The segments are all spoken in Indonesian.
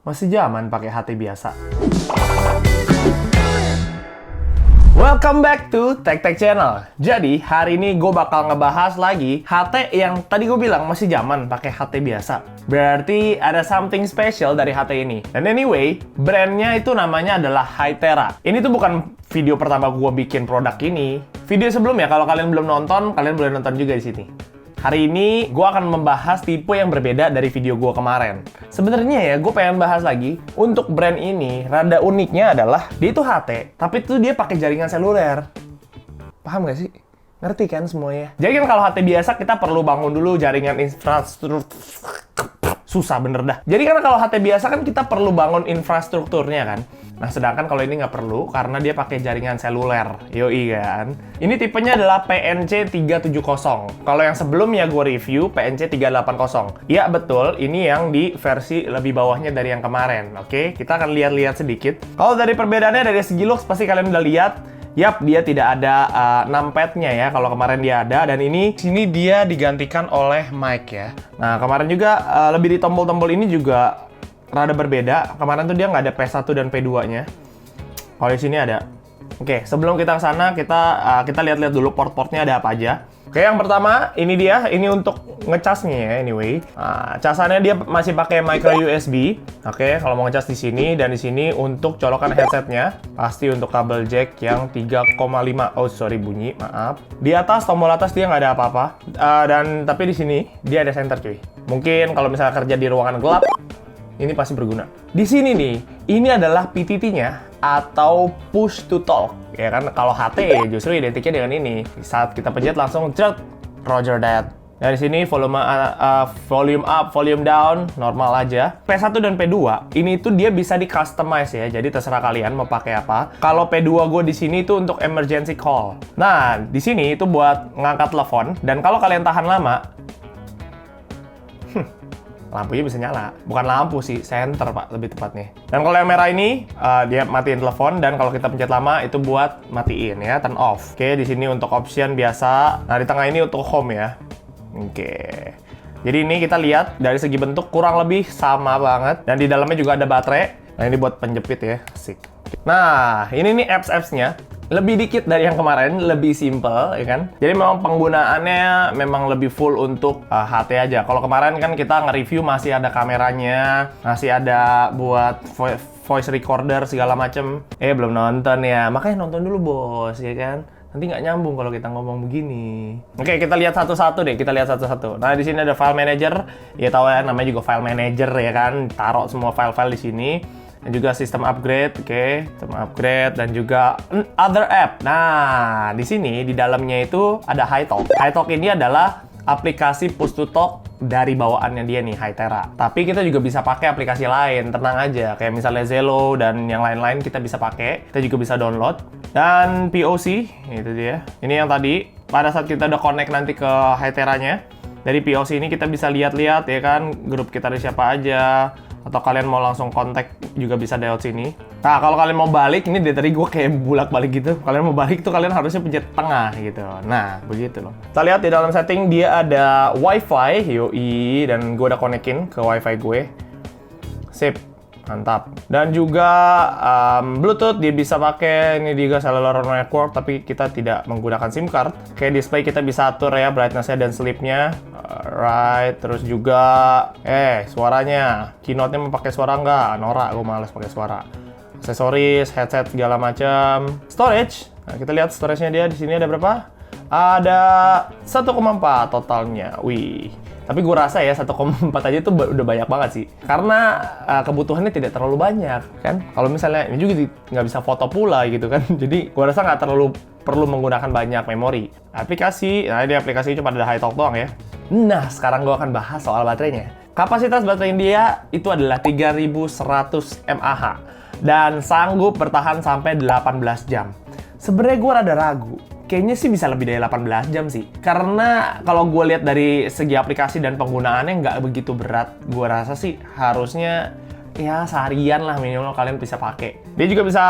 Masih zaman pakai HT biasa. Welcome back to Tech Tech Channel. Jadi, hari ini gue bakal ngebahas lagi HT yang tadi gue bilang masih zaman pakai HT biasa. Berarti ada something special dari HT ini. Dan anyway, brandnya itu namanya adalah Hytera. Ini tuh bukan video pertama gue bikin produk ini. Video sebelumnya, kalau kalian belum nonton, kalian boleh nonton juga di sini. Hari ini gue akan membahas tipe yang berbeda dari video gue kemarin. Sebenarnya ya, gue pengen bahas lagi untuk brand ini. Rada uniknya adalah dia itu HT, tapi tuh dia pakai jaringan seluler. Paham gak sih? Ngerti kan semuanya? Jadi kan kalau HT biasa kita perlu bangun dulu jaringan infrastruktur. Susah bener dah. Jadi kan kalau HT biasa kan kita perlu bangun infrastrukturnya kan. Nah, sedangkan kalau ini nggak perlu karena dia pakai jaringan seluler. Yoi kan. Ini tipenya adalah PNC 370. Kalau yang sebelumnya gue review PNC 380. Ya betul, ini yang di versi lebih bawahnya dari yang kemarin. Oke, kita akan lihat-lihat sedikit. Kalau dari perbedaannya dari segi looks pasti kalian udah lihat. Yap, dia tidak ada numpad-nya ya. Kalau kemarin dia ada, dan sini dia digantikan oleh mic ya. Nah, kemarin juga lebih di tombol-tombol ini juga rada berbeda. Kemarin tuh dia nggak ada P1 dan P2-nya. Kalau di sini ada. Oke, sebelum kita ke sana, kita lihat-lihat dulu port-portnya ada apa aja. Oke, yang pertama ini dia, ini untuk ngecasnya ya, anyway. Nah, casannya dia masih pakai micro USB. Oke, kalau mau ngecas di sini dan di sini untuk colokan headsetnya, pasti untuk kabel jack yang 3,5. Oh, sorry bunyi, maaf. Di atas tombol atas dia nggak ada apa-apa. Tapi di sini dia ada center cuy. Mungkin kalau misalnya kerja di ruangan gelap, ini pasti berguna. Di sini nih, ini adalah PTT-nya atau push to talk. Ya kan, kalau HT justru identiknya dengan ini. Saat kita pencet langsung cek, roger that. Dan di sini volume up, volume down, normal aja. P1 dan P2, ini tuh dia bisa di-customize ya. Jadi terserah kalian mau pakai apa. Kalau P2 gue di sini itu untuk emergency call. Nah, di sini itu buat ngangkat telepon. Dan kalau kalian tahan lama, lampunya bisa nyala. Bukan lampu sih, senter pak, lebih tepatnya. Dan kalau yang merah ini, dia matiin telepon. Dan kalau kita pencet lama, itu buat matiin ya, turn off. Oke, di sini untuk option biasa. Nah, di tengah ini untuk home ya. Oke. Jadi ini kita lihat, dari segi bentuk kurang lebih sama banget. Dan di dalamnya juga ada baterai. Nah, ini buat penjepit ya, asik. Nah, ini nih apps-apps-nya. Lebih dikit dari yang kemarin, lebih simple, ya kan? Jadi memang penggunaannya memang lebih full untuk HT aja. Kalau kemarin kan kita nge-review masih ada kameranya, masih ada buat voice recorder segala macem. Belum nonton ya, makanya nonton dulu bos, ya kan? Nanti nggak nyambung kalau kita ngomong begini. Oke, kita lihat satu-satu deh, kita lihat satu-satu. Nah, di sini ada file manager, ya tahu ya namanya juga file manager ya kan? Taruh semua file-file di sini. Dan juga sistem upgrade, oke, sistem upgrade dan juga other app. Nah, di sini di dalamnya itu ada Hytalk. Hytalk ini adalah aplikasi push to talk dari bawaannya dia nih, Hytera. Tapi kita juga bisa pakai aplikasi lain, tenang aja. Kayak misalnya Zello dan yang lain-lain kita bisa pakai. Kita juga bisa download. Dan POC, itu dia. Ini yang tadi, pada saat kita udah connect nanti ke Hyteranya, dari POC ini kita bisa lihat-lihat ya kan, grup kita ada siapa aja. Atau kalian mau langsung kontak juga bisa lewat sini. Nah, kalau kalian mau balik, ini dari tadi gue kayak bulak-balik gitu. Kalian mau balik tuh kalian harusnya pencet tengah gitu. Nah, begitu loh. Kita lihat di dalam setting dia ada WiFi, yoi, dan gue udah konekin ke WiFi gue. Sip, mantap. Dan juga Bluetooth dia bisa pakai, ini juga cellular network, tapi kita tidak menggunakan SIM card. Kayak display kita bisa atur ya brightness-nya dan sleep-nya. Alright, terus juga suaranya, keynote-nya mau pakai suara nggak? Norak, gue males pakai suara. Aksesoris, headset segala macam. Storage, nah, kita lihat storage-nya dia di sini ada berapa? Ada 1,4 totalnya. Wih, tapi gue rasa ya 1,4 aja tuh udah banyak banget sih. Karena kebutuhannya tidak terlalu banyak kan. Kalau misalnya ini juga nggak bisa foto pula gitu kan. Jadi gue rasa nggak terlalu perlu menggunakan banyak memori. Aplikasi, nah ini aplikasi cuma ada Hytalk doang ya. Nah, sekarang gue akan bahas soal baterainya. Kapasitas baterai dia itu adalah 3100 mAh dan sanggup bertahan sampai 18 jam. Sebenarnya gue rada ragu. Kayaknya sih bisa lebih dari 18 jam sih. Karena kalau gue lihat dari segi aplikasi dan penggunaannya nggak begitu berat. Gue rasa sih harusnya ya seharian lah minimal kalian bisa pakai. Dia juga bisa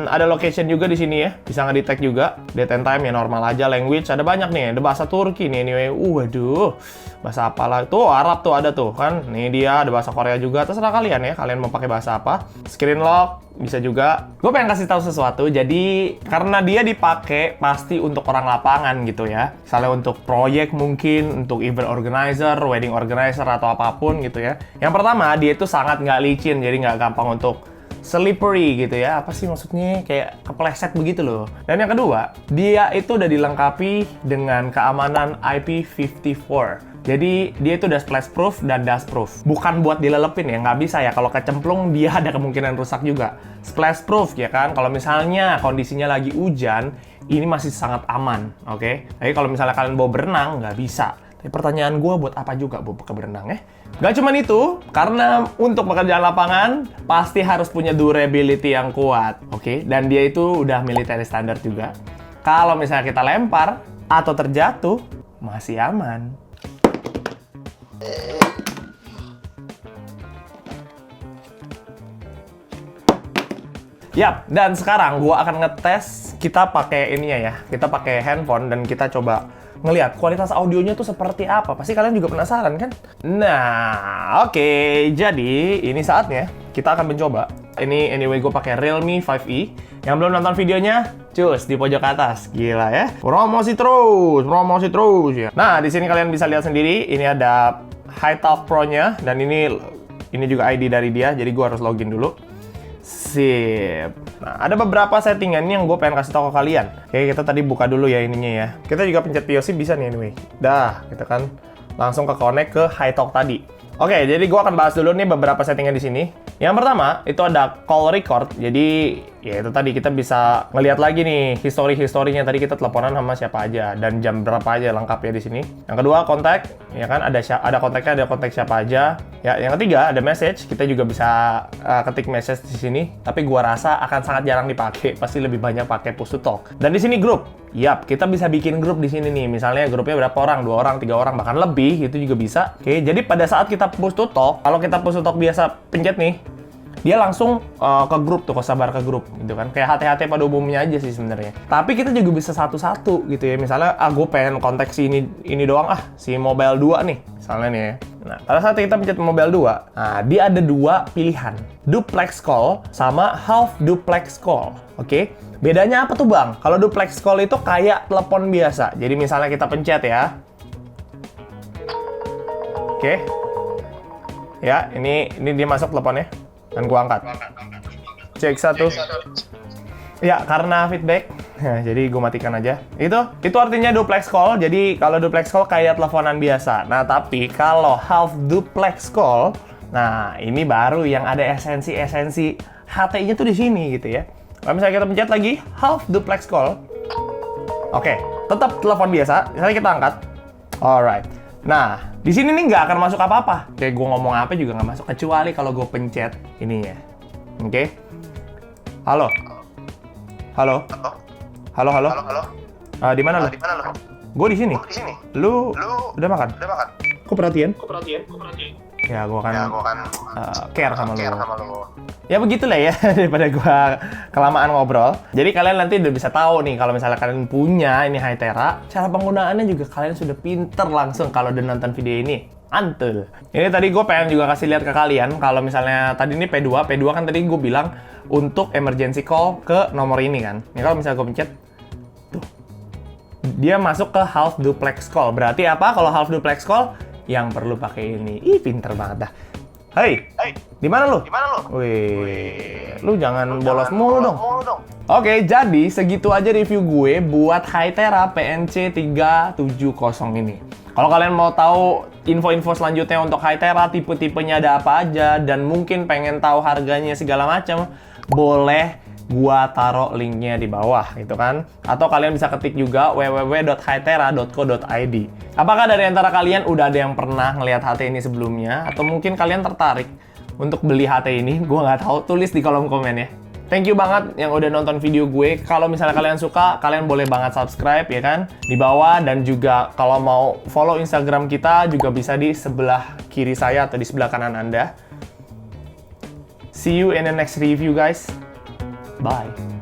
ada location juga di sini ya, bisa ngedetect juga. Date and time ya normal aja, language ada banyak nih, ada bahasa Turki nih anyway. Waduh, bahasa apalah tuh, Arab tuh ada tuh kan. Nih dia ada bahasa Korea juga, terserah kalian ya, kalian mau pakai bahasa apa. Screen lock bisa juga. Gue pengen kasih tahu sesuatu, jadi karena dia dipakai pasti untuk orang lapangan gitu ya. Misalnya untuk proyek mungkin, untuk event organizer, wedding organizer atau apapun gitu ya. Yang pertama, dia itu sangat nggak licin, jadi nggak gampang untuk slippery gitu ya. Apa sih maksudnya? Kayak kepleset begitu loh. Dan yang kedua, dia itu udah dilengkapi dengan keamanan IP54. Jadi dia itu udah splash proof dan dust proof. Bukan buat dilelepin ya, nggak bisa ya. Kalau kecemplung dia ada kemungkinan rusak juga. Splash proof ya kan. Kalau misalnya kondisinya lagi hujan, ini masih sangat aman, oke? Tapi kalau misalnya kalian mau berenang, nggak bisa. Tapi pertanyaan gue buat apa juga mau pakai berenang ya? Gak cuman itu, karena untuk pekerjaan lapangan pasti harus punya durability yang kuat, oke? Dan dia itu udah military standard juga. Kalau misalnya kita lempar atau terjatuh, masih aman. Yap, dan sekarang gua akan ngetes kita pakai ininya ya. Kita pakai handphone dan kita coba ngelihat kualitas audionya tuh seperti apa. Pasti kalian juga penasaran kan? Nah, oke. Jadi, ini saatnya kita akan mencoba. Ini anyway gue pakai Realme 5E. Yang belum nonton videonya, cus di pojok atas. Gila ya. Promosi terus ya. Nah, di sini kalian bisa lihat sendiri, ini ada HiTalk Pro-nya dan ini juga ID dari dia. Jadi gue harus login dulu. Sip. Nah, ada beberapa settingan yang gue pengen kasih tahu ke kalian. Oke, kita tadi buka dulu ya ininya ya. Kita juga pencet POC bisa nih anyway. Dah, kita kan langsung ke connect ke HiTalk tadi. Oke, jadi gue akan bahas dulu nih beberapa settingan di sini. Yang pertama, itu ada call record. Jadi, ya itu tadi kita bisa ngelihat lagi nih historinya. Tadi kita teleponan sama siapa aja dan jam berapa aja lengkap ya di sini. Yang kedua, kontak, ya kan ada kontaknya, ada kontak siapa aja. Ya, yang ketiga ada message. Kita juga bisa ketik message di sini. Tapi gua rasa akan sangat jarang dipakai. Pasti lebih banyak pakai push to talk. Dan di sini grup. Yap, kita bisa bikin grup di sini nih. Misalnya grupnya berapa orang? 2 orang, 3 orang, bahkan lebih. Itu juga bisa. Oke, jadi pada saat kita push to talk, kalau kita push to talk biasa pencet nih, dia langsung ke grup tuh, kesabar ke grup gitu kan. Kayak HT-HT pada umumnya aja sih sebenarnya. Tapi kita juga bisa satu-satu gitu ya. Misalnya, gue pengen kontak si ini doang si Mobile 2 nih. Misalnya nih ya. Nah, pada saat kita pencet Mobile 2, nah dia ada 2 pilihan. Duplex call sama half duplex call. Oke? Bedanya apa tuh bang? Kalau duplex call itu kayak telepon biasa. Jadi misalnya kita pencet ya. Oke. Ya, ini dia masuk teleponnya. Dan gua angkat. Cek 1. Ya, karena feedback. Nah, jadi gua matikan aja. Itu artinya duplex call. Jadi kalau duplex call kayak teleponan biasa. Nah, tapi kalau half duplex call, nah ini baru yang ada esensi HT-nya tuh di sini gitu ya. Kalau misalnya kita pencet lagi half duplex call. Oke, tetap telepon biasa. Misalnya kita angkat. Alright. Nah, di sini nih nggak akan masuk apa-apa. Kayak gue ngomong apa juga nggak masuk, kecuali kalau gue pencet ininya. Oke? Halo? Halo? Halo, halo? Di mana lo? Gue di sini. Lu udah makan? Kok perhatian? Ya, gue akan care sama lu. Ya begitulah ya, daripada gue kelamaan ngobrol. Jadi kalian nanti udah bisa tahu nih, kalau misalnya kalian punya ini Hytera, cara penggunaannya juga kalian sudah pinter langsung kalau udah nonton video ini. Antul. Ini tadi gue pengen juga kasih lihat ke kalian, kalau misalnya tadi ini P2 kan tadi gue bilang untuk emergency call ke nomor ini kan. Ini kalau misalnya gue pencet, tuh, dia masuk ke half duplex call. Berarti apa kalau half duplex call? Yang perlu pakai ini. Ih, pinter banget dah. Hei, di mana lu? Wih, lu jangan bolos mulu dong. Oke, jadi segitu aja review gue buat Hytera PNC 370 ini. Kalau kalian mau tahu info-info selanjutnya untuk Hytera, tipe-tipenya ada apa aja, dan mungkin pengen tahu harganya segala macam, boleh gua taruh linknya di bawah gitu kan, atau kalian bisa ketik juga www.hytera.co.id. Apakah dari antara kalian udah ada yang pernah ngelihat HT ini sebelumnya, atau mungkin kalian tertarik untuk beli HT ini? Gua nggak tahu, tulis di kolom komen ya. Thank you banget yang udah nonton video gue. Kalau misalnya kalian suka, kalian boleh banget subscribe ya kan di bawah, dan juga kalau mau follow Instagram kita juga bisa di sebelah kiri saya atau di sebelah kanan Anda. See you in the next review guys. Bye.